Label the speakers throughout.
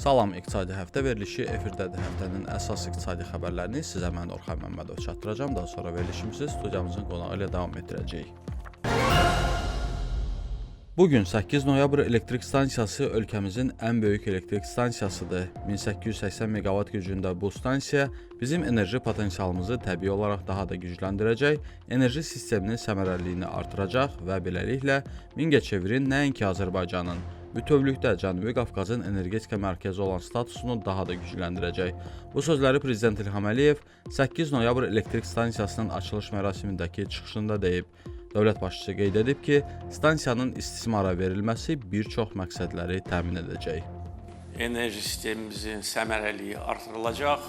Speaker 1: Salam, İqtisadi Həftə verilişi efirdədir. Həftənin əsas iqtisadi xəbərlərini sizə mən Orxan Məmmədov çatdıracağım. Daha sonra verilişimizi studiyamızın qonağı ilə davam etdirəcəyik. Bugün 8 noyabr elektrik stansiyası ölkəmizin ən böyük elektrik stansiyasıdır. 1880 megawatt gücündə bu stansiya bizim enerji potensialımızı təbii olaraq daha da gücləndirəcək, enerji sisteminin səmərəliliyini artıracaq və beləliklə Mingəçevirin nəinki Azərbaycanın, bütövlükdə Cənubi Qafqazın energetika mərkəzi olan statusunu daha da gücləndirəcək. Bu sözləri Prezident İlham Əliyev 8 noyabr elektrik stansiyasının açılış mərasimindəki çıxışında deyib. Dövlət başçısı qeyd edib ki, stansiyanın istismara verilməsi bir çox məqsədləri təmin edəcək.
Speaker 2: Enerji sistemimizin səmərəliliyi artırılacaq,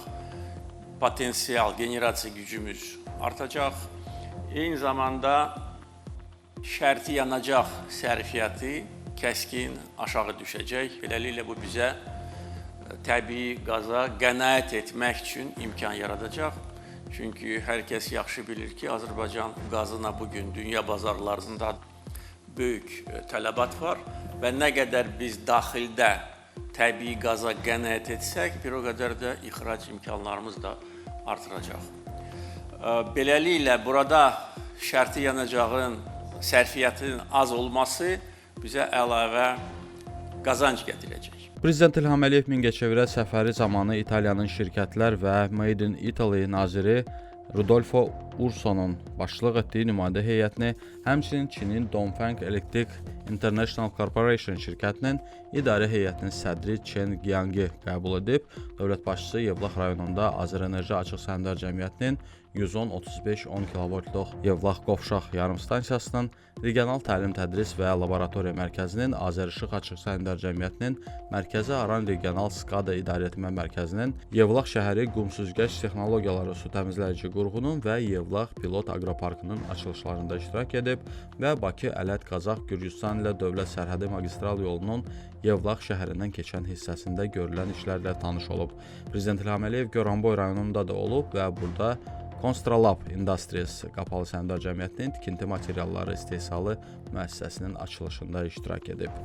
Speaker 2: potensial generasiya gücümüz artacaq, eyni zamanda şərti yanacaq sərfiyyatı kəskin aşağı düşəcək. Beləliklə bu bizə təbii qaza qənaət etmək üçün imkan yaradacaq. Çünki hər kəs yaxşı bilir ki, Azərbaycan qazına bugün dünya bazarlarında böyük tələbat var və nə qədər biz daxildə təbii qaza qənaət etsək, bir o qədər də ixrac imkanlarımız da artıracaq. Beləliklə, burada şərti yanacağın sərfiyyatının az olması bizə əlavə qazanc gətirəcək.
Speaker 1: Prezident İlham Əliyev Mingəçevirə səfəri zamanı İtaliyanın şirkətlər və Made in Italy naziri Rodolfo Ursonun başçılıq etdiyi nümayəndə heyətini, həmçinin Çinin Dongfeng Electric International Corporation şirkətinin idarə heyətinin sədri Chen Jiangi qəbul edib. Dövlət başçısı Yevlax rayonunda Azərenerji Açıq Səhmdar Cəmiyyətinin 110-35-10 kilovoltluq Yevlax Qovşaq yarımstansiyasının, Regional Təlim Tədris və Laboratoriya Mərkəzinin, Azərişıq Açıq Səhmdar Cəmiyyətinin, Mərkəzi Aran Regional SKADA İdarəetmə Mərkəzinin, Yevlax şəhəri Qum Süzgəc Texnologiyaları Su Təmizləyici Qurğunun və Yevlax Pilot Aqroparkının açılışlarında iştirak edib və Bakı, Ələt, Qazax, Gürcüstan ilə dövlət sərhədi magistral yolunun Yevlax şəhərindən keçən hissəsində görülən işlərlə tanış olub. Prezident İlham Əliyev Goranboy rayonunda da olub və burada Constrolab Industries qapalı səhmdar cəmiyyətinin tikinti materialları istehsalı müəssisəsinin açılışında iştirak edib.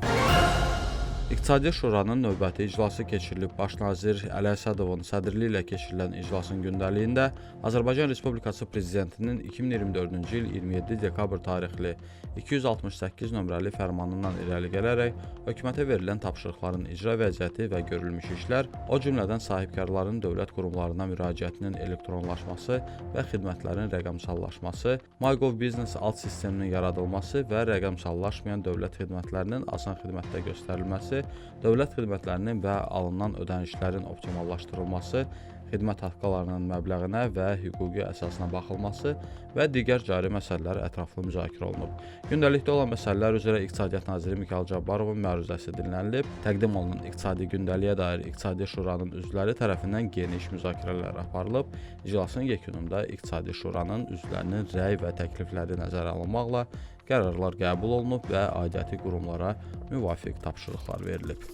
Speaker 1: İqtisadi Şuranın növbəti iclası keçirilib. Baş nazir Əli Əsədovun sədrliyi ilə keçirilən iclasın gündəliyində Azərbaycan Respublikası Prezidentinin 2024-cü il 27 dekabr tarixli 268 nömrəli fərmanından irəli gələrək hökumətə verilən tapşırıqların icra vəziyyəti və görülmüş işlər, o cümlədən sahibkarların dövlət qurumlarına müraciətinin elektronlaşması və xidmətlərin rəqəmsallaşması, MyGov Business alt sisteminin yaradılması və rəqəmsallaşmayan dövlət xidmətlərinin asan xidmətdə göstərilməsi, dövlət xidmətlərinin və alınan ödənişlərin optimallaşdırılması, xidmət haqqlarının məbləğinə və hüquqi əsasına baxılması və digər cari məsələlər ətraflı müzakirə olunub. Gündəlikdə olan məsələlər üzrə İqtisadiyyat naziri Mikayıl Cabbarovun məruzəsi dinlənilib. Təqdim olunan iqtisadi gündəliyə dair İqtisadi Şuranın üzvləri tərəfindən geniş müzakirələr aparılıb. İclasın yekununda İqtisadi Şuranın üzvlərinin rəy və təklifləri nəzərə alınmaqla qərarlar qəbul olunub və aidiyyəti qurumlara müvafiq tapşırıqlar verilib.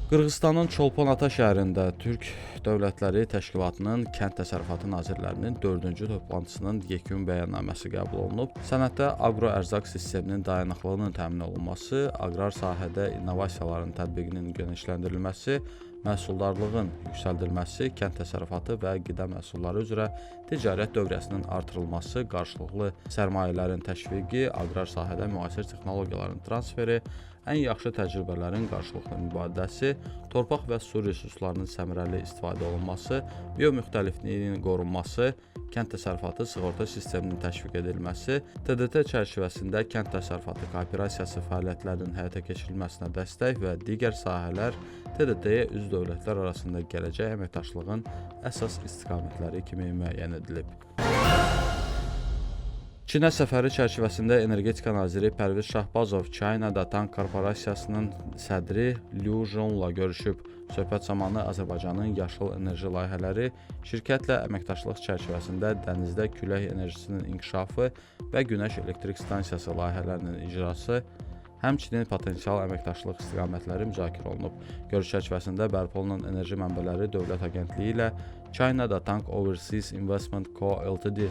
Speaker 1: Qırğızstanın Çolpan-Ata şəhərində Türk Dövlətləri Təşkilatının Kənd Təsərrüfatı Nazirlərinin 4-cü toplantısının yekun bəyannaməsi qəbul olunub. Sənəddə aqroərzaq sisteminin dayanıqlığının təmin olunması, aqrar sahədə innovasiyaların tətbiqinin genişləndirilməsi, məhsuldarlığın yüksəldilməsi, kənd təsərrüfatı və qida məhsulları üzrə ticarət dövrəsinin artırılması, qarşılıqlı sərmayələrin təşviqi, aqrar sahədə müasir texnologiyaların transferi, ən yaxşı təcrübələrin qarşılıqlı mübadiləsi, torpaq və su resurslarının səmərəli istifadə olunması, biomüxtəlifliyin qorunması, kənd təsərrüfatı sığorta sisteminin təşviq edilməsi, TDT çərçivəsində kənd təsərrüfatı kooperasiyası fəaliyyətlərinin həyata keçirilməsinə dəstək və digər sahələr TDT-yə üzv dövlətlər arasında gələcək əməkdaşlığın əsas istiqamətləri kimi müəyyən edilib. Çinə səfəri çərçivəsində Energetika naziri Pərviz Şahbazov China Datang Korporasiyasının sədri Liu Zhongla görüşüb. Söhbət zamanı Azərbaycanın yaşıl enerji layihələri, şirkətlə əməkdaşlıq çərçivəsində dənizdə külək enerjisinin inkişafı və günəş elektrik stansiyası layihələrinin icrası, həmçinin potensial əməkdaşlıq istiqamətləri müzakirə olunub. Görüş çərçivəsində bərpa olunan Enerji Mənbələri Dövlət Agentliyi ilə China Datang Overseas Investment Co. Ltd.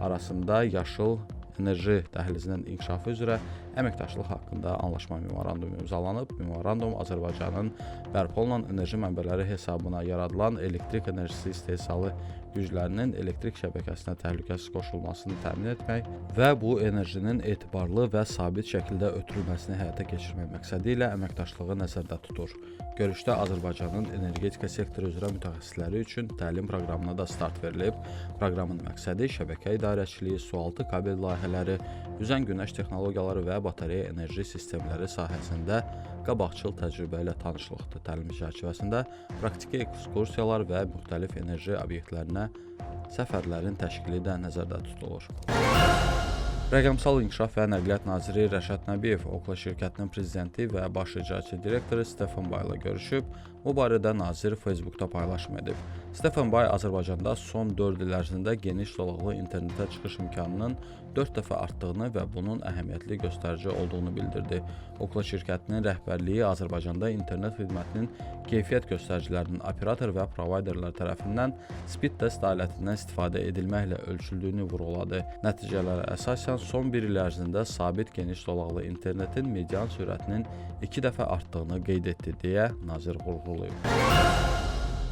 Speaker 1: arasında yaşıl enerji dəhlizinin inkişafı üzrə əməkdaşlıq haqqında anlaşma memorandumu imzalanıb. Memorandum Azərbaycanın bərpa olunan enerji mənbələri hesabına yaradılan elektrik enerjisi istehsalı güclərinin elektrik şəbəkəsinə təhlükəsiz qoşulmasını təmin etmək və bu enerjinin etibarlı və sabit şəkildə ötürülməsini həyata keçirmək məqsədi ilə əməkdaşlığı nəzərdə tutur. Görüşdə Azərbaycanın energetika sektoru üzrə mütəxəssisləri üçün təlim proqramına da start verilib. Proqramın məqsədi şəbəkə idarəçiliyi, sualtı kabel layihələri, üzən günəş texnologiyaları və batareya enerji sistemləri sahəsində qabaqcıl təcrübə ilə tanışlıqdır. Təlim çərçivəsində praktiki ekskursiyalar və müxtəlif enerji obyektlərinə səfərlərin təşkili də nəzərdə tutulur. Rəqəmsal İnkişaf və Nəqliyyat naziri Rəşad Nəbiyev Okla şirkətinin prezidenti və baş icraçı direktoru Stefan Bay ilə görüşüb. Bu barədə nazir Facebookda paylaşım edib. Stefan Bay Azərbaycanda son 4 il ərzində geniş zolaqlı internetə çıxış imkanının 4 dəfə artdığını və bunun əhəmiyyətli göstərici olduğunu bildirdi. Okla şirkətinin rəhbərliyi Azərbaycanda internet xidmətinin keyfiyyət göstəricilərinin operator və provayderlər tərəfindən speed test alətindən istifadə edilməklə ölçüldüyünü vurğuladı. Nəticələrə əsasən son 1 il ərzində sabit geniş zolaqlı internetin median sürətinin 2 dəfə artdığını qeyd etdi deyə nazir vurğulayıb.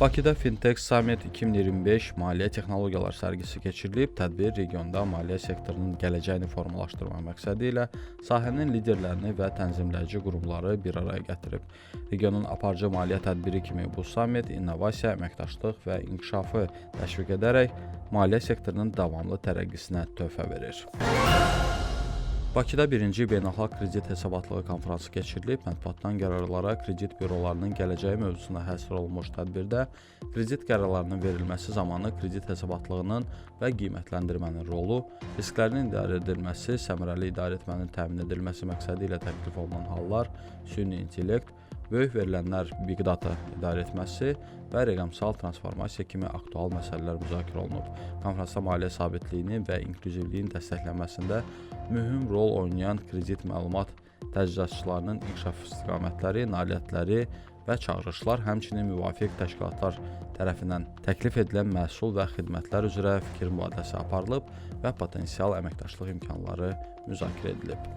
Speaker 1: Bakıda Fintech Summit 2025 maliyyə texnologiyalar sərgisi keçirilib. Tədbir regionda maliyyə sektorunun gələcəyini formalaşdırmaq məqsədi ilə sahənin liderlərini və tənzimləyici qurumları bir araya gətirib. Regionun aparıcı maliyyə tədbiri kimi bu summit innovasiya, əməkdaşlıq və inkişafı təşviq edərək maliyyə sektorunun davamlı tərəqqisinə töhfə verir. Bakıda 1-ci beynəlxalq kredit hesabatlığı konfransı keçirilib. Mətbuatdan qərarlara kredit bürolarının gələcəyi mövzusuna həsr olunmuş tədbirdə kredit qərarlarının verilməsi zamanı kredit hesabatlığının və qiymətləndirmənin rolu, risklərinin idarə edilməsi, səmərəli idarə etmənin təmin edilməsi məqsədi ilə təklif olunan hallar, süni intellekt, böyük verilənlər big data idarə etməsi və rəqəmsal transformasiya kimi aktual məsələlər müzakirə olunub. Konfransda maliyyə sabitliyinin və inklüzivliyin dəstəklenməsində mühüm rol oynayan kredit məlumat təchizatçılarının inkişaf istiqamətləri, nailiyyətləri və çağırışlar, həmçinin müvafiq təşkilatlar tərəfindən təklif edilən məhsul və xidmətlər üzrə fikir mübadiləsi aparılıb və potensial əməkdaşlıq imkanları müzakirə edilib.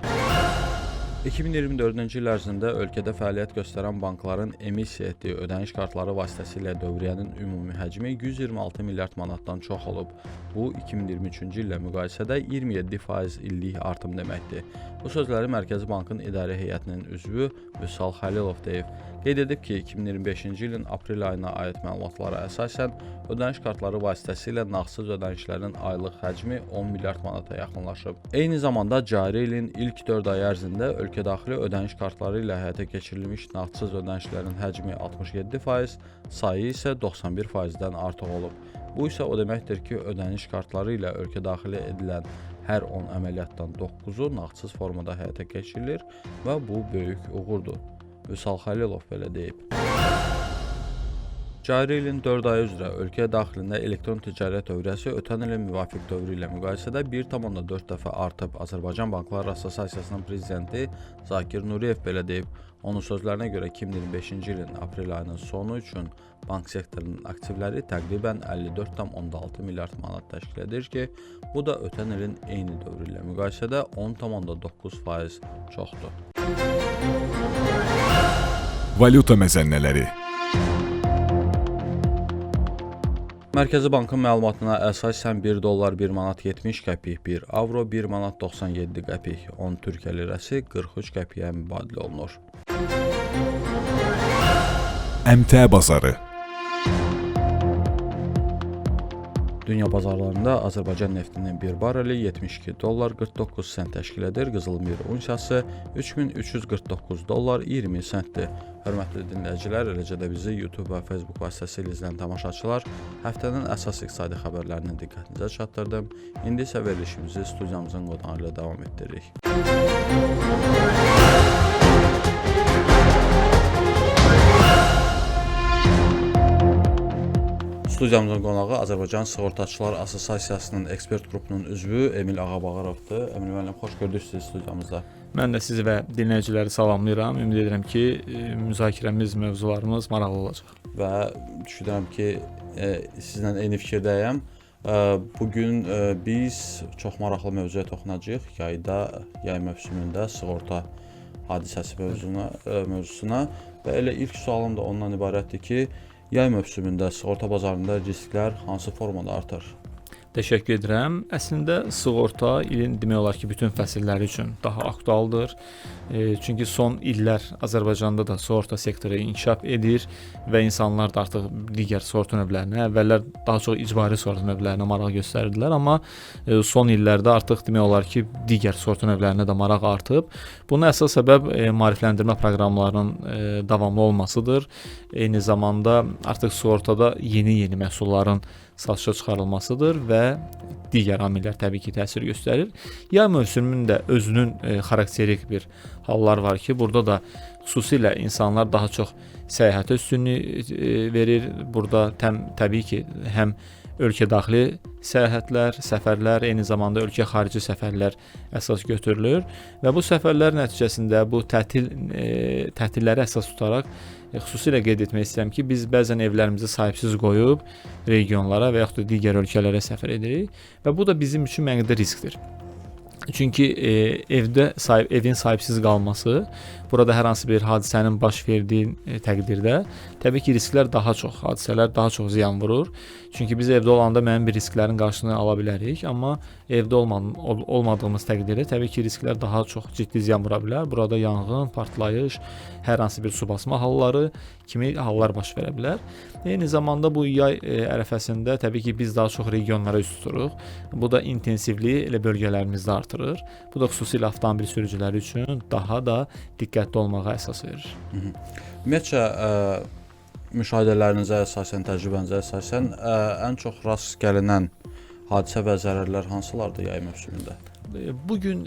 Speaker 1: 2024-cü il ərzində ölkədə fəaliyyət göstərən bankların emissiya etdiyi ödəniş kartları vasitəsilə dövriyyənin ümumi həcmi 126 milyard manatdan çox olub. Bu, 2023-cü illə müqayisədə 27% illik artım deməkdir. Bu sözləri Mərkəzi Bankın İdarə Heyətinin üzvü Vüsal Xəlilov deyib. Qeyd edib ki, 2025-ci ilin aprel ayına aid məlumatlara əsasən ödəniş kartları vasitəsilə nağdsız ödənişlərin aylıq həcmi 10 milyard manata yaxınlaşıb. Eyni zamanda cari ilin ilk 4 ay ərzində ölkədaxili ödəniş kartları ilə həyata keçirilmiş nağdsız ödənişlərin həcmi 67%, sayı isə 91%-dən artıq olub. Bu isə o deməkdir ki, ödəniş kartları ilə ölkədaxili edilən hər 10 əməliyyatdan 9-u nağdsız formada həyata keçirilir və bu böyük uğurdur. Vüsal Xəlilov belə deyib. Cari ilin 4 ayı üzrə ölkə daxilində elektron ticarət dövriyyəsi ötən ilin müvafiq dövrü ilə müqayisədə 1,4 dəfə artıb. Azərbaycan Banklar Assosiasiyasının prezidenti Zakir Nuriyev belə deyib. Onun sözlərinə görə 2025-ci ilin aprel ayının sonu üçün bank sektorunun aktivləri təqribən 54,6 milyard manat təşkil edir ki, bu da ötən ilin eyni dövrü ilə müqayisədə 10,9% çoxdur.
Speaker 3: Valyuta məzənnələri.
Speaker 1: Mərkəzi Bankın məlumatına əsasən 1 dollar 1 manat 70 qəpik, 1 avro 1 manat 97 qəpik, 10 Türkiyə lirəsi 43 qəpiyə mübadilə olunur.
Speaker 3: Əmtəə bazarı.
Speaker 1: Dünya bazarlarında Azərbaycan neftinin 1 bareli 72 dollar 49 sent təşkil edir. Qızılmir unsiyası 3349 dollar 20 sentdir. Hörmətli dinləyicilər, eləcə də bizi YouTube və Facebook vasitəsilə izləyən tamaşaçılar, həftənin əsas iqtisadi xəbərlərini diqqətinizə çatdırdım. İndi isə verilişimizi studiyamızın qonaqları ilə davam etdiririk. Studiyamızın qonağı Azərbaycan Sığortaçılar Assosiasiyasının ekspert qrupunun üzvü Emil Ağabağarovdur. Emil müəllim, xoş gördük sizi studiyamızda.
Speaker 4: Mən də sizi və dinləyiciləri salamlayıram. Ümid edirəm ki, müzakirəmiz, mövzularımız maraqlı olacaq.
Speaker 1: Və düşünürəm ki, sizlə eyni fikirdəyəm. Bu gün biz çox maraqlı mövzuya toxunacağıq. Yay mövsümündə sığorta hadisəsi mövzusuna və elə ilk sualım da ondan ibarətdir ki, yay mövsümündə sığorta bazarında risklər hansı formada artır?
Speaker 4: Təşəkkür edirəm. Əslində sığorta ilin demək olar ki, bütün fəsilləri üçün daha aktualdır. Çünki son illər Azərbaycanda da sığorta sektoru inkişaf edir və insanlar da artıq digər sığorta növlərinə, əvvəllər daha çox icbari sığorta növlərinə maraq göstərirdilər, amma son illərdə artıq demək olar ki, digər sığorta növlərinə də maraq artıb. Buna əsas səbəb maarifləndirmə proqramlarının davamlı olmasıdır. Eyni zamanda artıq sığortada yeni məhsulların satışa çıxarılmasıdır və digər amillər təbii ki, təsir göstərir. Yay mövsümündə özünün xarakterik bir hallar var ki, burada da xüsusilə insanlar daha çox səyahətə üstünlük verir. Burada təbii ki, həm ölkə daxili səyahətlər, səfərlər, eyni zamanda ölkə xarici səfərlər əsas götürülür və bu səfərlər nəticəsində bu tətilləri əsas tutaraq xüsusilə qeyd etmək istəyirəm ki, biz bəzən evlərimizi sahibsiz qoyub regionlara və yaxud da digər ölkələrə səfər edirik və bu da bizim üçün mənqədə riskdir. Çünki evin sahibsiz qalması, burada hər hansı bir hadisənin baş verdiyi təqdirdə təbii ki, risklər daha çox, hadisələr daha çox ziyan vurur. Çünki biz evdə olanda müəyyən bir risklərin qarşısını ala bilərik, amma evdə olmadığımız təqdirdə təbii ki, risklər daha çox ciddi ziyan vura bilər. Burada yanğın, partlayış, hər hansı bir su basma halları kimi hallar baş verə bilər. Eyni zamanda bu yay ərəfəsində təbii ki, biz daha çox regionlara üst tuturuq. Bu da intensivliyi elə bölgələrimizdə artırır. Bu da xüsusilə avtomobil sürücüləri üçün daha da diqqətli olmağa əsas verir.
Speaker 1: Ümumiyyətcə, müşahidələrinizə əsasən, təcrübənizə əsasən ən çox rast gəlinən hadisə və zərərlər hansılardır yay mövsümündə?
Speaker 4: Bugün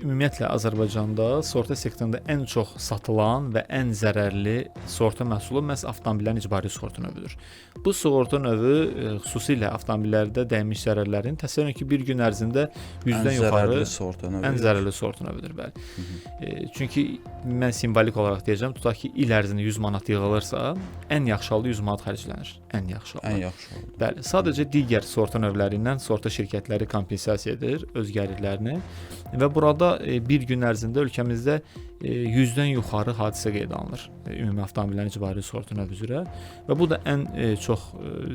Speaker 4: ümumiyyətlə Azərbaycanda sığorta sektorunda ən çox satılan və ən zərərli sığorta məhsulu məhz avtomobillərin icbari sığorta növüdür. Bu sığorta növü xüsusilə avtomobillərdə dəymiş zərərlərin təsəvvür edin ki, bir gün ərzində 100-dən yuxarı ən zərərli sığorta növüdür, bəli. Çünki mən simvolik olaraq deyəcəm, tutaq ki, il ərzində 100 manat yığılırsa, ən yaxşı halda 100 manat xərclənir. Ən yaxşı halda.
Speaker 1: Ən yaxşı halda.
Speaker 4: Bəli, sadəcə digər sığorta növlərindən sığorta şirkətləri kompensasiya edir öz gəlirlərini və burada bir gün ərzində ölkəmizdə 100-dən yuxarı hadisə qeydə alınır ümumi avtomobillərin icbari sığorta növü üzrə və bu da ən çox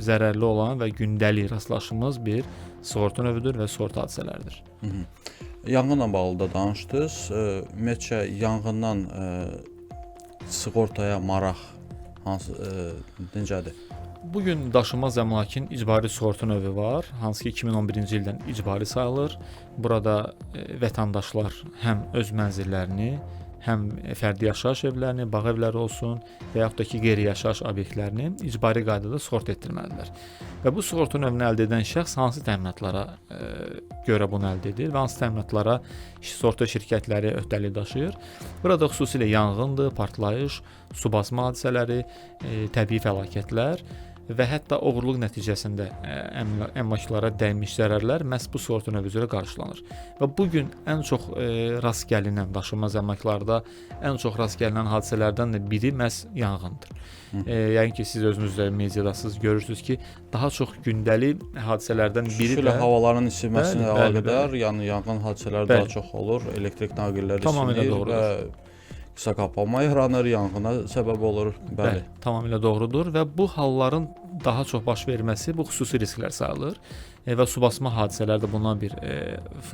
Speaker 4: zərərli olan və gündəlik rastlaşdığımız bir sığorta növüdür və sığorta hadisələridir.
Speaker 1: Yanğınla bağlı da danışdınız. Ümumiyyətcə, yanğından sığortaya maraq necədir?
Speaker 4: Bugün daşınmaz əmlakın icbari sığorta növü var, hansı ki 2011-ci ildən icbari sayılır. Burada vətəndaşlar həm öz mənzillərini, həm fərdi yaşayış evlərini, bağ evləri olsun və yaxud da ki, qeyri-yaşayış obyektlərini icbari qaydada sığorta etdirməlidirlər. Və bu sığorta növünü əldə edən şəxs hansı təminatlara görə bunu əldə edir və hansı təminatlara sığorta şirkətləri öhdəlik daşıyır? Burada xüsusilə yanğındır, partlayış, su basma hadisələri, təbii fəlakətlər və hətta oğurluq nəticəsində əmlaklara dəymiş zərərlər məhz bu sığorta növü üzrə qarşılanır. Və bu gün ən çox rast gəlinən daşınmaz əmlaklarda ən çox rast gəlinən hadisələrdən də biri məhz yanğındır. Yəni ki, siz özünüz də mediadasınız, görürsünüz ki, daha çox gündəlik hadisələrdən biri də
Speaker 1: havaların isinməsinə əlaqədar, yəni yanğın hadisələri daha çox olur, elektrik naqilləri isinir və qısa qapanma yaranır, yanğına səbəb olur. Bəli,
Speaker 4: tamamilə doğrudur və bu halların daha çox baş verməsi bu xüsusi risklər sayılır və su basma hadisələri də bundan bir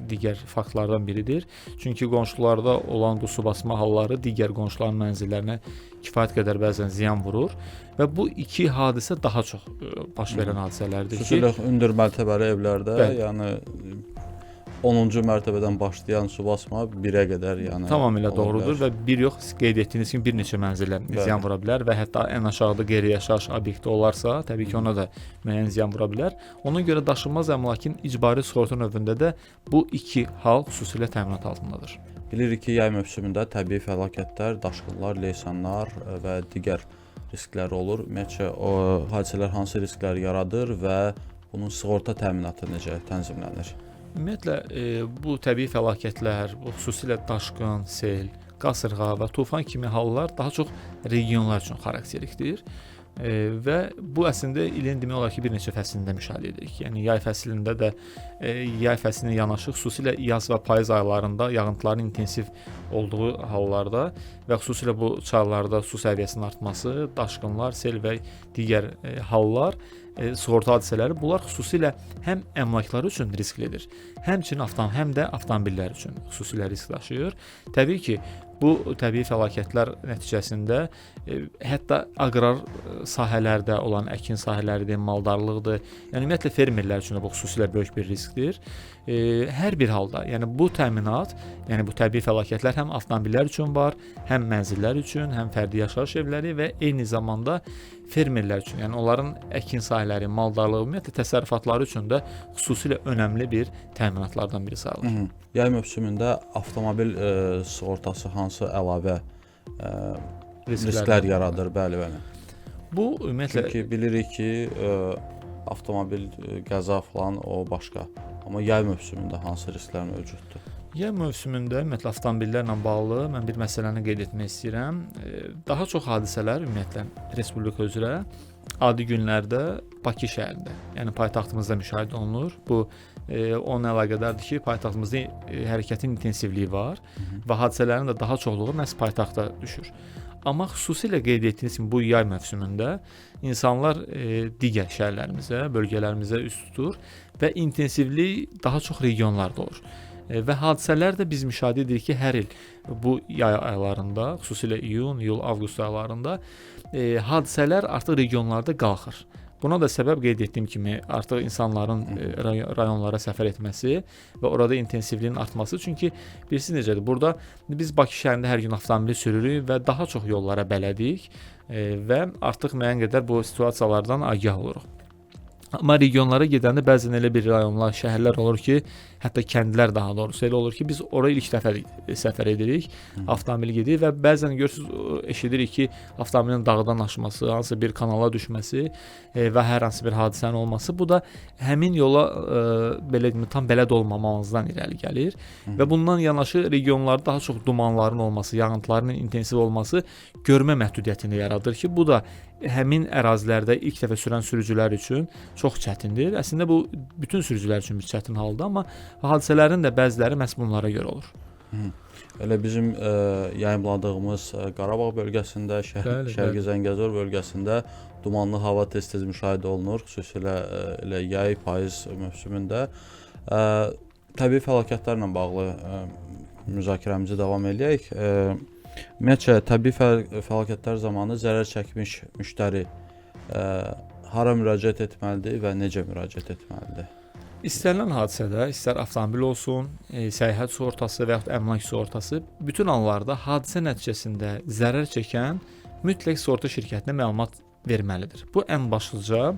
Speaker 4: digər faktlardan biridir. Çünki qonşularda olan bu su basma halları digər qonşuların mənzillərinə kifayət qədər bəzən ziyan vurur və bu iki hadisə daha çox baş verən hadisələrdir ki,
Speaker 1: xüsusilə hündür mərtəbəli evlərdə, yəni 10-cu mərtəbədən başlayan su basma 1-ə qədər, yəni
Speaker 4: tamamilə doğrudur və bir yox, qeyd etdiyiniz kimi bir neçə mənzilə ziyan vura bilər və hətta ən aşağıda qeyri-yaşayış obyekti olarsa, təbii ki, ona da müəyyən ziyan vura bilər. Ona görə daşınmaz əmlakın icbari sığorta növündə də bu iki hal xüsusilə təminat altındadır.
Speaker 1: Bilirik ki, yay mövsümündə təbii fəlakətlər, daşqınlar, leysanlar və digər risklər olur. Ümumiyyətcə, o hadisələr hansı risklər yaradır və bunun sığorta təminatı necə tənzimlənir?
Speaker 4: Ümumiyyətlə, bu təbii fəlakətlər, bu xüsusilə daşqın, sel, qasırğa və tufan kimi hallar daha çox regionlar üçün xarakterikdir. Və bu əslində ilin demək olar ki, bir neçə fəslində müşahidə edirik. Yəni yay fəslində də yay fəslinə yanaşı xüsusilə yaz və payız aylarında yağıntıların intensiv olduğu hallarda və xüsusilə bu çaylarda su səviyyəsinin artması, daşqınlar, sel və digər hallar, sığorta hadisələri bunlar xüsusilə həm əmlaklar üçün risklidir, həmçinin həm də avtomobillər üçün xüsusilə risk daşıyır. Təbii ki, bu təbii fəlakətlər nəticəsində hətta aqrar sahələrdə olan əkin sahələridir, maldarlıqdır. Yəni ümumiyyətlə fermerlər üçün də bu xüsusilə böyük bir riskdir. Hər bir halda, yəni bu təminat, yəni bu təbii fəlakətlər həm avtomobillər üçün var, həm mənzillər üçün, həm fərdi yaşayış evləri və eyni zamanda fermerlər üçün, yəni onların əkin sahələri, maldarlığı, ümumiyyətlə təsərrüfatları üçün də xüsusilə önəmli bir təminatlardan biri sayılır.
Speaker 1: Yay mövsümündə avtomobil sığortası hansı əlavə risklər yaradır? Bəli.
Speaker 4: Bu ümumiyyətlə
Speaker 1: Çünki bilirik ki, avtomobil qəza falan o başqa. Amma yay mövsümündə hansı risklər mövcuddur?
Speaker 4: Yay mövsümündə ümumiyyətlə avtomobillərlə bağlı mən bir məsələni qeyd etmək istəyirəm. Daha çox hadisələr ümumiyyətlə respublika üzrə adi günlərdə Bakı şəhərində, yəni paytaxtımızda müşahidə olunur. Bu onunla əlaqədardır ki, paytaxtımızda hərəkətin intensivliyi var və hadisələrin də daha çoxluğu məhz paytaxta düşür. Amma xüsusilə qeyd etdiyiniz kimi bu yay mövsümündə insanlar digər şəhərlərimizə, bölgələrimizə üz tutur və intensivlik daha çox regionlarda olur. Və hadisələr də biz müşahidə edirik ki, hər il bu yay aylarında, xüsusilə iyun, iyul, avqust aylarında hadisələr artıq regionlarda qalxır. Buna da səbəb qeyd etdiyim kimi artıq insanların rayonlara səfər etməsi və orada intensivliyin artması. Çünki bilirsiniz necədir? Burada biz Bakı şəhərində hər gün avtomobil sürürük və daha çox yollara bələdik və artıq müəyyən qədər bu situasiyalardan agah oluruq. Amma regionlara gedəndə bəzən elə bir rayonlar, şəhərlər olur ki, hətta kəndlər daha doğrusu elə olur ki, biz ora ilk dəfə səfər edirik, avtomobil gedir və bəzən görürsüz eşidirik ki, avtomobilin dağdan aşması, hansı bir kanala düşməsi və hər hansı bir hadisənin olması, bu da həmin yola belə deyim, tam bələd olmamamızdan irəli gəlir və bundan yanaşı regionlarda daha çox dumanların olması, yağıntıların intensiv olması görmə məhdudiyyətini yaradır ki, bu da həmin ərazilərdə ilk dəfə sürən sürücülər üçün çox çətindir. Əslində bu bütün sürücülər üçün bir çətin haldır, amma hadisələrin də bəziləri məhz bunlara görə olur.
Speaker 1: Elə bizim yayımladığımız Qarabağ bölgəsində, Şərqi Zəngəzur bölgəsində dumanlı hava tez-tez müşahidə olunur, xüsusilə elə yay, payız mövsümündə. Təbii fəlakətlərlə bağlı müzakirəmizi davam edək. Ümumiyyətlə, təbii fəlakətlər zamanı zərər çəkmiş müştəri hara müraciət etməlidir və necə müraciət etməlidir?
Speaker 4: İstənilən hadisədə, istər avtomobil olsun, səyahət sığortası və yaxud əmlak sığortası, bütün hallarda hadisə nəticəsində zərər çəkən mütləq sığorta şirkətinə məlumat verməlidir. Bu ən başlıca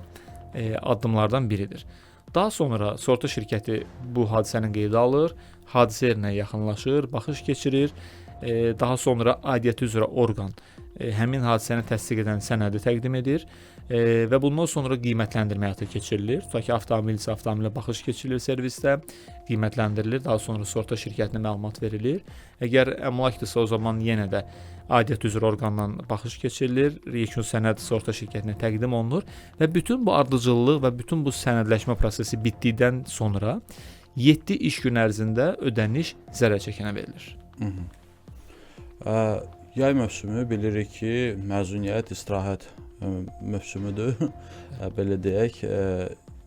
Speaker 4: addımlardan biridir. Daha sonra sığorta şirkəti bu hadisəni qeydə alır, hadisə yerinə yaxınlaşır, baxış keçirir. Daha sonra aidiyyəti üzrə orqan həmin hadisəni təsdiq edən sənədi təqdim edir və bundan sonra qiymətləndirmə həyata keçirilir. Tutaq ki, avtomobil isə avtomobilə baxış keçirilir servisdə, qiymətləndirilir, daha sonra sığorta şirkətinə məlumat verilir. Əgər əmlakdırsa o zaman yenə də aidiyyət üzrə orqandan baxış keçirilir, yekun sənəd sığorta şirkətinə təqdim olunur və bütün bu ardıcıllıq və bütün bu sənədləşmə prosesi bitdikdən sonra 7 iş gün ərzində ödəniş zərər çəkənə verilir.
Speaker 1: Yay mövsümü bilirik ki, məzuniyyət, istirahət mövsümüdür. Belə deyək,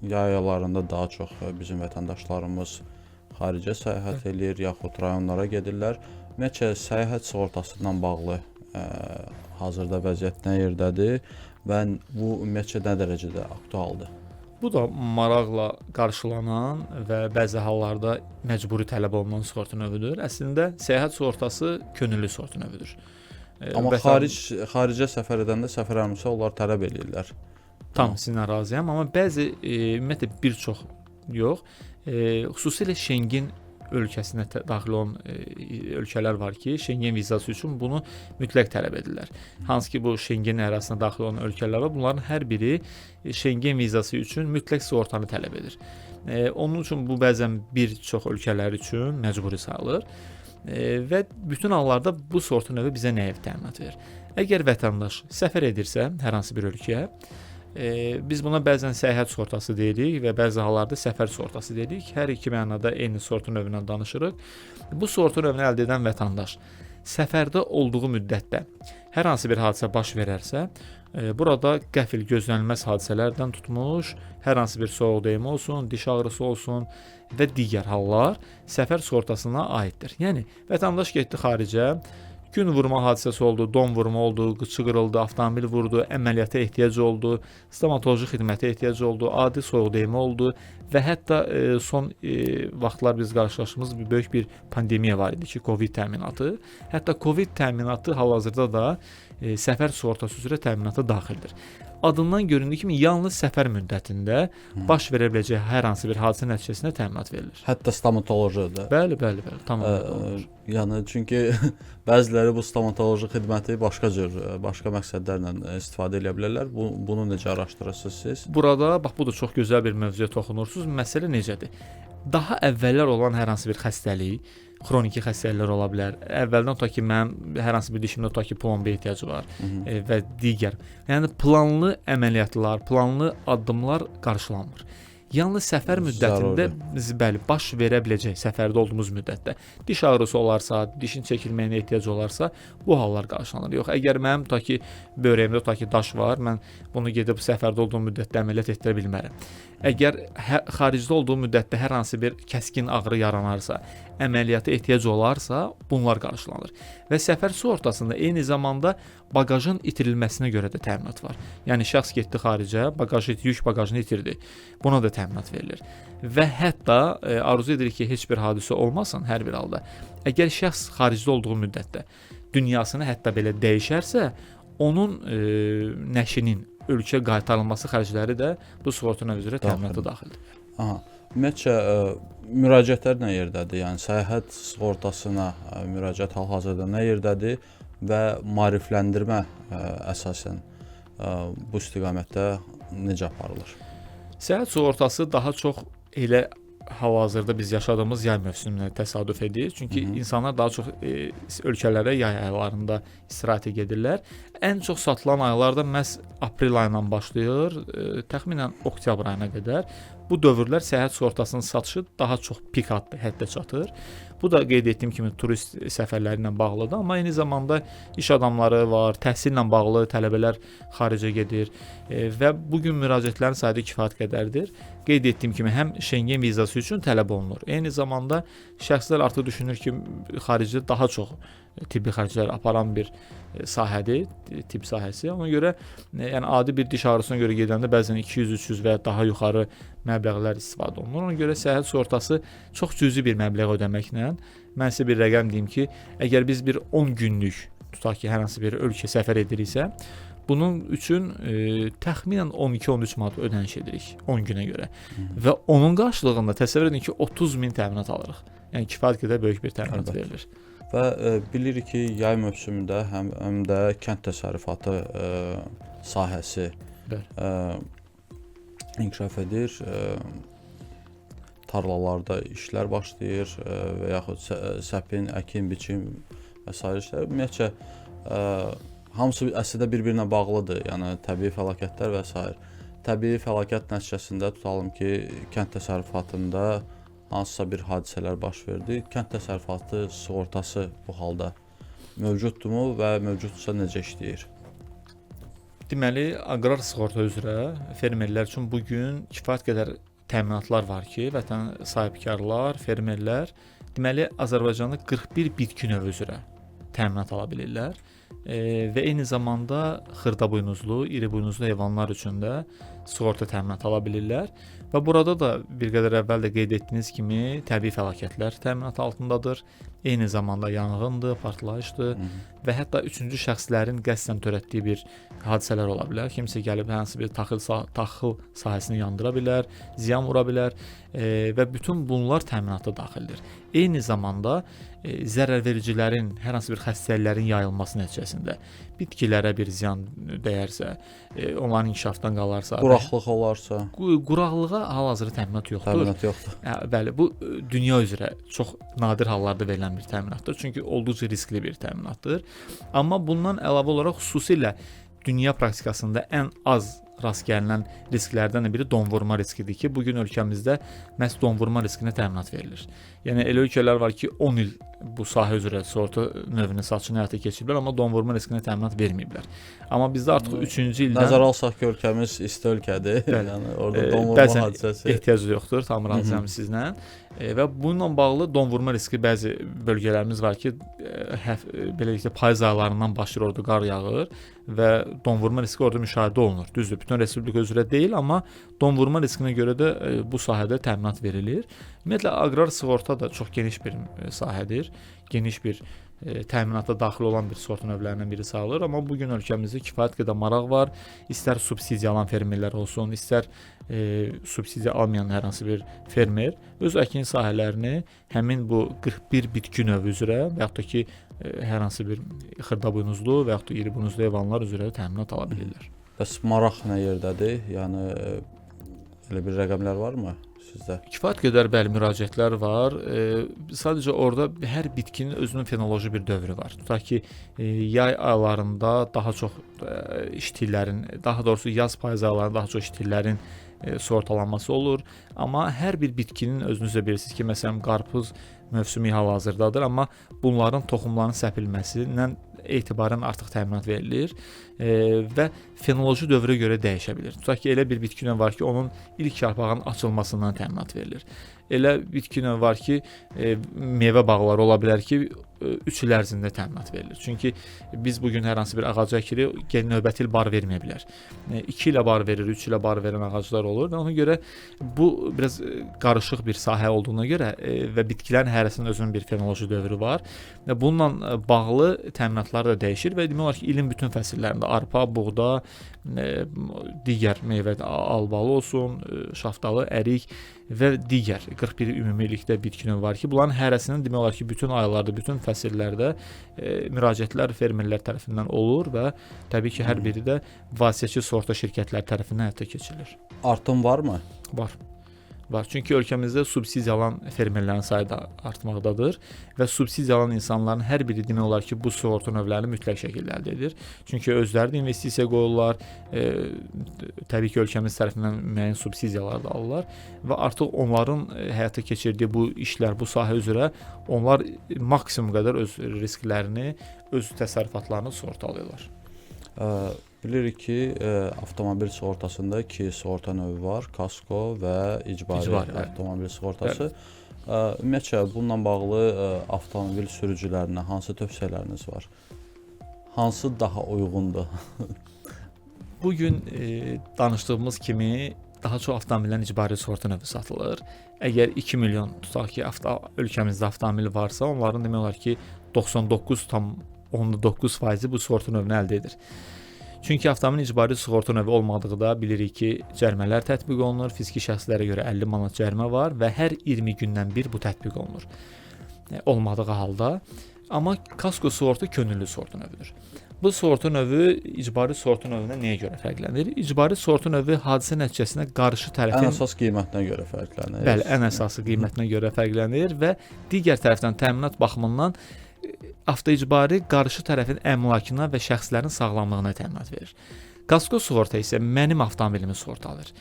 Speaker 1: yay aylarında daha çox bizim vətəndaşlarımız xaricə səyahət eləyir, yaxud rayonlara gedirlər. Ümumiyyətlə, səyahət sığortası ilə bağlı hazırda vəziyyət nə yerdədir və bu ümumiyyətlə nə dərəcədə aktualdır?
Speaker 4: Bu da maraqla qarşılanan və bəzi hallarda məcburi tələb olunan sığorta növüdür. Əslində səyahət sığortası könüllü sığorta növüdür.
Speaker 1: Amma xaricə səfər edəndə səfərlərimisə onlar tələb eləyirlər.
Speaker 4: Tam sizinlə razıyam, amma bəzi ümumiyyətlə bir çox yox, xüsusilə Şengen ölkəsinə daxil olan ölkələr var ki, Şengen vizası üçün bunu mütləq tələb edirlər. Hansı ki, bu Şengen ərazisinə daxil olan ölkələr var, bunların hər biri Şengen vizası üçün mütləq sığortanı tələb edir. Onun üçün bu bəzən bir çox ölkələr üçün məcburi sayılır. Və bütün hallarda bu sığorta növü bizə nəyə təminat verir? Əgər vətəndaş səfər edirsə hər hansı bir ölkəyə, biz buna bəzən səyahət sığortası deyirik və bəzi hallarda səfər sığortası deyirik. Hər iki mənada eyni sığorta növündən danışırıq. Bu sığorta növünü əldə edən vətəndaş səfərdə olduğu müddətdə hər hansı bir hadisə baş verərsə, burada qəfil gözlənilməz hadisələrdən tutmuş, hər hansı bir soyuq dəymə olsun, diş ağrısı olsun və digər hallar səfər sığortasına aiddir. Yəni vətəndaş getdi xaricə, gün vurma hadisəsi oldu, don vurma oldu, qıçı qırıldı, avtomobil vurdu, əməliyyata ehtiyac oldu, stomatoloji xidmətə ehtiyac oldu, adi soyuq dəymə oldu və hətta son vaxtlar biz qarşılaşdığımız bir böyük bir pandemiya var idi ki, Covid təminatı. Hətta Covid təminatı hal-hazırda da səfər sığortası üzrə təminata daxildir. Adından göründüyü kimi yalnız səfər müddətində baş verə biləcək hər hansı bir hadisə nəticəsində təminat verilir.
Speaker 1: Hətta stomatoloji da.
Speaker 4: Bəli, tamamilə olur.
Speaker 1: Yəni çünki bəziləri bu stomatoloji xidməti başqa məqsədlərlə istifadə edə bilərlər. Bunu necə araşdırırsınız siz?
Speaker 4: Burada bax bu da çox gözəl bir mövzuya toxunursunuz. Məsələ necədir? Daha əvvəllər olan hər hansı bir xəstəlik, xroniki xəstəliklər ola bilər. Əvvəldən tutaq ki, mənim hər hansı bir dişimdə tutaq ki, plomba ehtiyacı var və digər. Yəni planlı əməliyyatlar, planlı addımlar qarşılanmır. Yalnız səfər müddətində bəli, baş verə biləcək səfərdə olduğumuz müddətdə diş ağrısı olarsa, dişin çəkilməyinə ehtiyac olarsa, bu hallar qarşılanır. Yox, əgər mənim tutaq ki, böbrəyimdə tutaq ki, daş var, mən bunu gedib səfərdə olduğum müddətdə əməliyyat etdirə bilmərəm. Əgər xaricdə olduğum müddətdə hər hansı bir kəskin ağrı yaranarsa, əməliyyata ehtiyac olarsa, bunlar qarşılanır. Və səfər sığortasında eyni zamanda baqajın itirilməsinə görə də təminat var. Yəni şəxs getdi xaricə, yük baqajını itirdi. Buna da təminat verilir. Və hətta arzu edirik ki, heç bir hadisə olmasın hər bir halda. Əgər şəxs xaricdə olduğu müddətdə dünyasını hətta belə dəyişərsə, onun nəşinin ölkə qaytarılması xərcləri də bu sığorta növü üzrə təminata daxildir.
Speaker 1: Aha. Ümumiyyətcə müraciətlər nə yerdədir? Yəni səyahət sığortasına müraciət hal-hazırda nə yerdədir və maarifləndirmə əsasən bu istiqamətdə necə aparılır?
Speaker 4: Səyahət sığortası daha çox elə hal-hazırda biz yaşadığımız yay mövsümünə təsadüf edir. Çünki insanlar daha çox ölkələrə yay aylarında istirahətə gedirlər. Ən çox satılan aylar da məhz aprel ayından başlayır, təxminən oktyabr ayına qədər. Bu dövrlər səyahət sığortasının satışı daha çox pik həddə çatır. Bu da qeyd etdiyim kimi turist səfərləri ilə bağlıdır, amma eyni zamanda iş adamları var, təhsillə bağlı tələbələr xaricə gedir və bu gün müraciətlərin sayı kifayət qədərdir. Qeyd etdiyim kimi həm Schengen vizası üçün tələb olunur. Eyni zamanda şəxslər artıq düşünür ki, xaricdə daha çox tibbi xərclər aparan bir sahədir, tibb sahəsi. Ona görə yəni adi bir diş ağrısına görə gedəndə bəzən 200-300 və ya daha yuxarı məbləğlər istifadə olunur. Ona görə səhiyyə sığortası çox cüzi bir məbləğ ödəməklə mən sizə bir rəqəm deyim ki, əgər biz bir 10 günlük tutaq ki, hər hansı bir ölkə səfər ediriksə, bunun üçün təxminən 12-13 manat ödəniş edirik 10 günə görə. Və onun qarşılığında təsəvvür edin ki, 30.000 təminat alırıq. Yəni kifayət qədər böyük bir təminat verilir.
Speaker 1: Və bilirik ki, yay mövsümündə həm də kənd təsərrüfatı sahəsi inkişaf edir. Tarlalarda işlər başlayır və yaxud səpin, əkin, biçim və s. işlər. Ümumiyyətcə hamısı əslində bir-birinə bağlıdır. Yəni təbii fəlakətlər və s. Təbii fəlakət nəticəsində tutalım ki, kənd təsərrüfatında hansısa bir hadisələr baş verdi. Kənd təsərrüfatı sığortası bu halda mövcuddurmu və mövcudsa necə işləyir?
Speaker 4: Deməli, aqrar sığorta üzrə fermerlər üçün bu gün kifayət qədər təminatlar var ki, vətən sahibkarlar, fermerlər deməli Azərbaycanda 41 bitki növü üzrə təminat ala bilirlər və eyni zamanda xırdabuynuzlu, iribuynuzlu heyvanlar üçün də sığorta təminat ala bilirlər. Və burada da bir qədər əvvəl də qeyd etdiyiniz kimi təbii fəlakətlər təminat altındadır. Eyni zamanda yanğındır, partlayışdır və hətta üçüncü şəxslərin qəsdən törətdiyi bir hadisələr ola bilər. Kimsə gəlib hansı bir taxıl sahəsini yandıra bilər, ziyan vura bilər və bütün bunlar təminata daxildir. Eyni zamanda zərərvericilərin, hər hansı bir xəstəliklərin yayılması nəticəsində bitkilərə bir ziyan dəyərsə, onların inkişafdan qalarsa,
Speaker 1: quraqlıq olarsa,
Speaker 4: Quraqlığa hal-hazırda təminat yoxdur.
Speaker 1: təminat yoxdur.
Speaker 4: Bəli, bu dünya üzrə çox nadir hallarda verilən bir təminatdır. Çünki olduqca riskli bir təminatdır. Amma bundan əlavə olaraq xüsusilə dünya praktikasında ən az rast gəlinən risklərdən biri donvurma riskidir ki, bu gün ölkəmizdə məhz donvurma riskinə təminat verilir. Yəni elə ölkələr var ki, 10 il bu sahə üzrə sığorta növünün satışını həyata keçiriblər, amma donvurma riskinə təminat verməyiblər. Amma bizdə artıq 3-cü ildən
Speaker 1: Nəzərə alsaq ki, ölkəmiz isti ölkədir.
Speaker 4: Bəli.
Speaker 1: Yəni orada donvurma
Speaker 4: bəzən
Speaker 1: hadisəsi.
Speaker 4: ehtiyac yoxdur, tam razıyam sizlə. Və bununla bağlı donvurma riski bəzi bölgələrimiz var ki, beləliklə payız aylarından başlayır orada qar yağır və donvurma riski orada müşahidə olunur. Düzdür, bütün respublika üzrə deyil, amma donvurma riskinə görə də bu sahədə təminat verilir. Ümumiyyətlə aqrar sığorta da çox geniş bir sahədir. Geniş bir təminata daxil olan bir sığorta növlərindən biri sayılır, amma bu gün ölkəmizdə kifayət qədər maraq var. İstər subsidiya alan fermerlər olsun, istər subsidiya almayan hər hansı bir fermer öz əkin sahələrini həmin bu 41 bitki növü üzrə və yaxud da ki hər hansı bir xırdabuynuzlu və yaxud da iri buynuzlu heyvanlar üzrə təminat ala bilirlər.
Speaker 1: Bəs maraq nə yerdədir? Yəni elə bir rəqəmlər varmı sizdə?
Speaker 4: Kifayət qədər bəli müraciətlər var. Sadəcə orada hər bitkinin özünün fenoloji bir dövrü var. Tutaq ki, yay aylarında daha çox iştillərin, daha doğrusu yaz payız aylarında daha çox iştillərin sığortalanması olur. Amma hər bir bitkinin özünüz də bilirsiniz ki, məsələn qarpız mövsümü hal-hazırdadır, amma bunların toxumlarının səpilməsindən etibarən artıq təminat verilir və fenoloji dövrə görə dəyişə bilir. Tutaq ki, elə bir bitki növü var ki, onun ilk yarpağının açılmasından təminat verilir. Elə bitki növü var ki, meyvə bağları ola bilər ki, 3 il ərzində təminat verilir. Çünki biz bugün hər hansı bir ağaca əkirik, növbəti il bar verməyə bilər. 2 ilə bar verir, 3 ilə bar verən ağaclar olur və ona görə bu biraz qarışıq bir sahə olduğuna görə və bitkilərin hərəsinin özünün bir fenoloji dövrü var. Bununla bağlı təminatlar da dəyişir və demək olar ki, ilin bütün fəsillərində arpa, buğda, digər meyvə, albalı olsun, şaftalı, ərik və digər 41 ümumilikdə bitki növü var ki, bunların hərəsinin demək olar ki, bütün aylarda, bütün fəsillərdə müraciətlər fermerlər tərəfindən olur və təbii ki, hər biri də vasitəçi sığorta şirkətləri tərəfindən həyata keçirilir.
Speaker 1: Artım varmı?
Speaker 4: Var. Çünki ölkəmizdə subsidiya alan fermerlərin sayı da artmaqdadır və subsidiya alan insanların hər biri demək olar ki, bu sığorta növlərini mütləq şəkildə əldə edir. Çünki özləri də investisiya qoyurlar, təbii ki, ölkəmiz tərəfindən müəyyən subsidiyalar da alırlar və artıq onların həyata keçirdiyi bu işlər, bu sahə üzrə onlar maksimum qədər öz risklərini, öz təsərrüfatlarını sığortalayırlar.
Speaker 1: Bilirik ki, avtomobil sığortasında 2 sığorta növü var, kasko və icbari avtomobil sığortası. Ümumiyyətlə, bununla bağlı avtomobil sürücülərinə hansı tövsiyələriniz var? Hansı daha uyğundur?
Speaker 4: Bugün danışdığımız kimi daha çox avtomobillərin icbari sığorta növü satılır. Əgər 2 milyon tutaq ki, ölkəmizdə avtomobil varsa, onların demək olar ki, 99,9% bu sığorta növünü əldə edir. Çünki avtomobil icbari sığorta növü olmadıqda bilirik ki, cərimələr tətbiq olunur, fiziki şəxslərə görə 50 manat cərimə var və hər 20 gündən bir bu tətbiq olunur. Olmadığı halda, amma kasko sığorta könüllü sığorta növüdür. Bu sığorta növü icbari sığorta növündən nəyə görə fərqlənir? İcbari sığorta növü hadisə nəticəsində qarşı tərəfin
Speaker 1: ən əsas qiymətinə görə fərqlənir.
Speaker 4: Bəli, ən əsası qiymətinə görə fərqlənir və digər tərəfdən təminat baxımından avtoicbari qarşı tərəfin əmlakına və şəxslərin sağlamlığına təminat verir. Kasko sığorta isə mənim avtomobilimi sığortalayır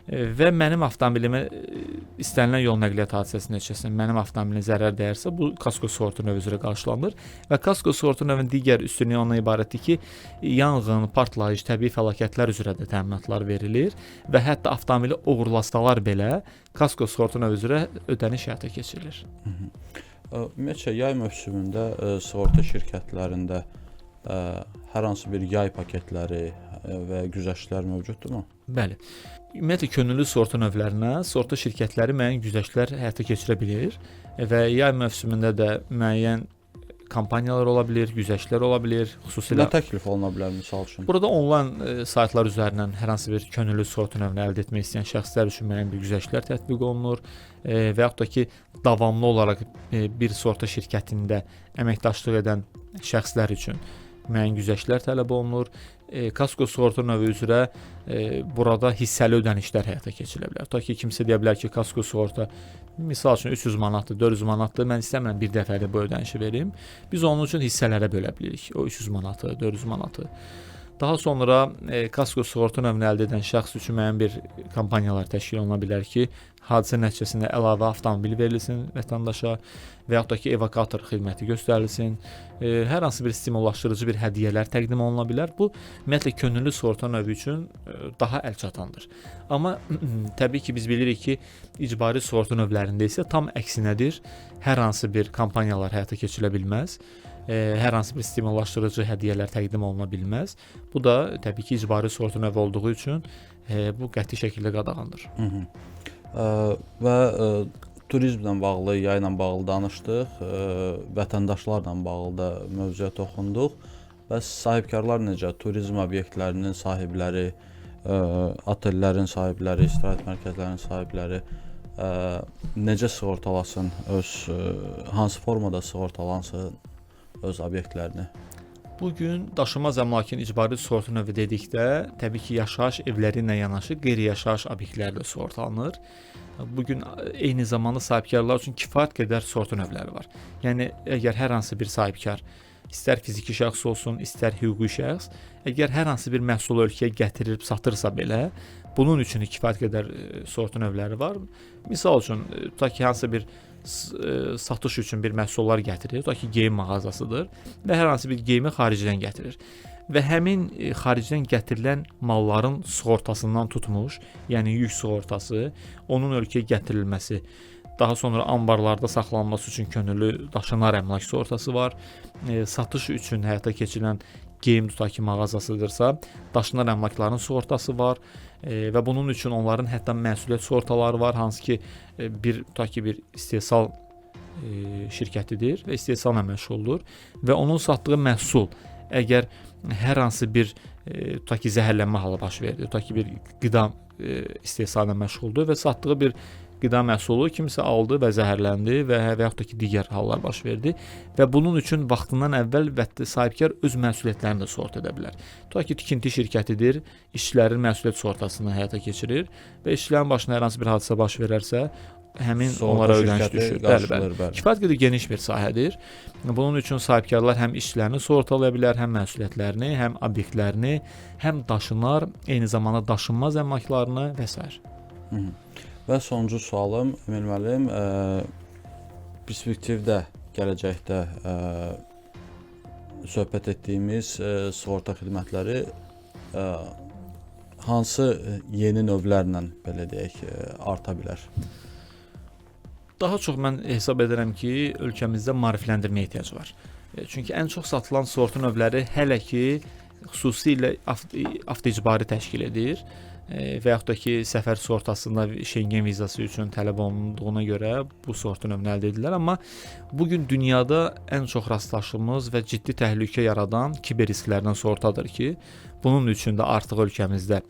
Speaker 4: və mənim avtomobilimi istənilən yol nəqliyyat hadisəsi nəticəsində mənim avtomobilimə zərər dəyərsə, bu kasko sığorta növü üzrə qarşılanır və kasko sığorta növünün digər üstünlüyü ondan ibarətdir ki, yanğın, partlayış, təbii fəlakətlər üzrə də təminatlar verilir və hətta avtomobili oğurlasalar belə kasko sığorta növü üzrə ödəniş həyata keçirilir.
Speaker 1: Ümumiyyətlə, yay mövsümündə sığorta şirkətlərində hər hansı bir yay paketləri və güzəştlər mövcuddurmu?
Speaker 4: Bəli. Ümumiyyətlə, könüllü sığorta növlərinə sığorta şirkətləri müəyyən güzəştlər həyata keçirə bilir və yay mövsümündə də müəyyən kampaniyalar ola bilir, güzəştlər ola bilir. Xüsusilə
Speaker 1: nə təklif oluna bilər misal üçün?
Speaker 4: Burada onlayn saytlar üzərindən hər hansı bir könüllü sığorta növünü əldə etmək istəyən şəxslər üçün müəyyən bir güzəştlər tətbiq olunur və yaxud da ki, davamlı olaraq bir sığorta şirkətində əməkdaşlıq edən şəxslər üçün müəyyən güzəştlər tələb olunur. Kasko sığorta növü üzrə burada hissəli ödənişlər həyata keçirilə bilər. Ta ki, kimsə deyə bilər ki, kasko sığorta misal üçün 300 manatdır, 400 manatdır, mən istəmirəm bir dəfəlik bu ödənişi verim. Biz onun üçün hissələrə bölə bilirik. O 300 manatı, 400 manatı. Daha sonra kasko sığorta növünü əldə edən şəxs üçün müəyyən bir kampaniyalar təşkil oluna bilər ki, hadisə nəticəsində əlavə avtomobil verilsin vətəndaşa və yaxud da ki, evakuator xidməti göstərilsin. Hər hansı bir stimullaşdırıcı bir hədiyyələr təqdim oluna bilər. Bu, ümumiyyətlə, könüllü sığorta növü üçün daha əlçatandır. Amma təbii ki, biz bilirik ki, icbari sığorta növlərində isə tam əksinədir. Hər hansı bir kampaniyalar həyata keçirilə bilməz. Hər hansı bir stimullaşdırıcı hədiyyələr təqdim oluna bilməz. Bu da təbii ki, icbari sığorta növü olduğu üçün bu qəti şəkildə qadağandır.
Speaker 1: Və turizmlə bağlı, yayla bağlı danışdıq, vətəndaşlarla bağlı da mövzuya toxunduq. Və sahibkarlar necə? Turizm obyektlərinin sahibləri, otellərin sahibləri, istirahət mərkəzlərinin sahibləri necə sığortalasın hansı formada sığortalansın öz obyektlərini?
Speaker 4: Bugün daşınmaz əmlakın icbari sığorta növü dedikdə, təbii ki, yaşayış evləri ilə yanaşı qeyri-yaşayış obyektləri də sığortalanır. Bugün eyni zamanda sahibkarlar üçün kifayət qədər sığorta növləri var. Yəni, əgər hər hansı bir sahibkar, istər fiziki şəxs olsun, istər hüquqi şəxs, əgər hər hansı bir məhsulu ölkəyə gətirilib satırsa belə, bunun üçün kifayət qədər sığorta növləri var. Misal üçün, tutaq ki, hansı bir satış üçün bir məhsullar gətirir, tutaq ki, geyim mağazasıdır və hər hansı bir geyimi xaricdən gətirir. Və həmin xaricdən gətirilən malların sığortasından tutmuş, yəni yük sığortası, onun ölkəyə gətirilməsi, daha sonra anbarlarda saxlanması üçün könüllü daşınar əmlak sığortası var. Satış üçün həyata keçirilən geyim tutaq ki, mağazasıdırsa, daşınar əmlakların sığortası var və bunun üçün onların hətta məsuliyyət sığortaları var, hansı ki, tutaq ki, bir istehsal şirkətidir və istehsalla məşğuldur və onun satdığı məhsul əgər hər hansı bir tutaq ki, zəhərlənmə halı baş verdi, tutaq ki, bir qida istehsalı ilə məşğuldur və satdığı bir qida məhsulu kimsə aldı və zəhərləndi və yaxud da ki, digər hallar baş verdi və bunun üçün vaxtından əvvəl sahibkar öz məsuliyyətlərini də sığorta edə bilər. Tutaq ki, tikinti şirkətidir, işçilərin məsuliyyət sığortasını həyata keçirir və işçilərin başına hər hansı bir hadisə baş verərsə, həmin onlara ödəniş düşür. Bəli. Kifayət qədər geniş bir sahədir. Bunun üçün sahibkarlar həm işçilərini sığortalaya bilər, həm məsuliyyətlərini, həm obyektlərini, həm daşınar, eyni zamanda daşınmaz əmlaklarını və s.
Speaker 1: Və sonuncu sualım, Emil müəllim, perspektivdə, gələcəkdə söhbət etdiyimiz sığorta xidmətləri hansı yeni növlərlə, belə deyək, arta bilər?
Speaker 4: Daha çox mən hesab edirəm ki, ölkəmizdə maarifləndirmə ehtiyacı var. Çünki ən çox satılan sığorta növləri hələ ki, xüsusilə avto-icbari təşkil edir və yaxud da ki, səfər sığortasında Schengen vizası üçün tələb olunduğuna görə bu sığorta növünü əldə edirlər. Amma bugün dünyada ən çox rastlaşdığımız və ciddi təhlükə yaradan kiber risklərdən sığortadır ki, bunun üçün də artıq ölkəmizdə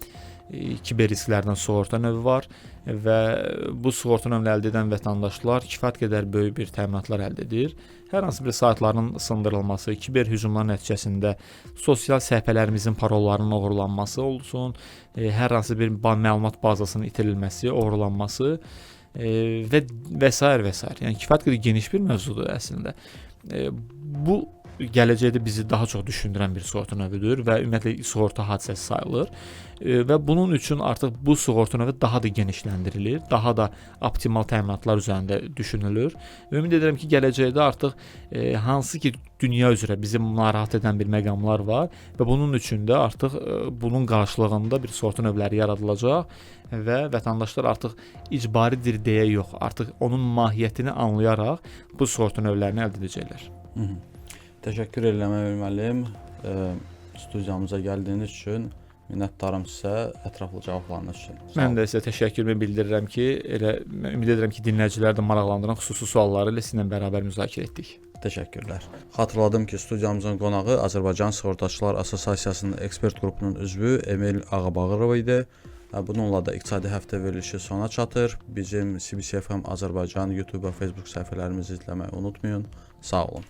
Speaker 4: kiber risklərdən sığorta növü var və bu sığorta növünü əldə edən vətəndaşlar kifayət qədər böyük bir təminatlar əldə edir. Hər hansı bir saytların sındırılması, kiber hücumlar nəticəsində sosial səhifələrimizin parollarının oğurlanması olsun, hər hansı bir məlumat bazasının itirilməsi, oğurlanması və s. Yəni kifayət qədər geniş bir mövzudur əslində. Bu gələcəkdə bizi daha çox düşündürən bir sığorta növüdür və ümumiyyətlə sığorta hadisəsi sayılır və bunun üçün artıq bu sığorta növü daha da genişləndirilir, daha da optimal təminatlar üzərində düşünülür. Ümid edirəm ki, gələcəkdə artıq hansı ki dünya üzrə bizi narahat edən bir məqamlar var və bunun üçün də artıq bunun qarşılığında bir sığorta növləri yaradılacaq və vətəndaşlar artıq icbaridir deyə yox, artıq onun mahiyyətini anlayaraq bu sığorta növlərini əldə edəcəklər.
Speaker 1: Təşəkkür edirəm Emil müəllim, studiyamıza gəldiyiniz üçün, minnətdarım sizə ətraflı cavablarınız üçün.
Speaker 4: Mən də sizə təşəkkürümü bildirirəm ki, ümid edirəm ki, dinləyicilər də maraqlandıran xüsusi sualları ilə sizinlə bərabər müzakirə etdik.
Speaker 1: Təşəkkürlər. Xatırladım ki, studiyamızın qonağı Azərbaycan Sığortaçılar Assosiasiyasının ekspert qrupunun üzvü Emil Ağabağırov idi. Bununla da İqtisadi Həftə verilişi sona çatır. Bizim CBC FM Azərbaycan YouTube və Facebook səhifələrimizi izləməyi unutmayın. Sağ olun.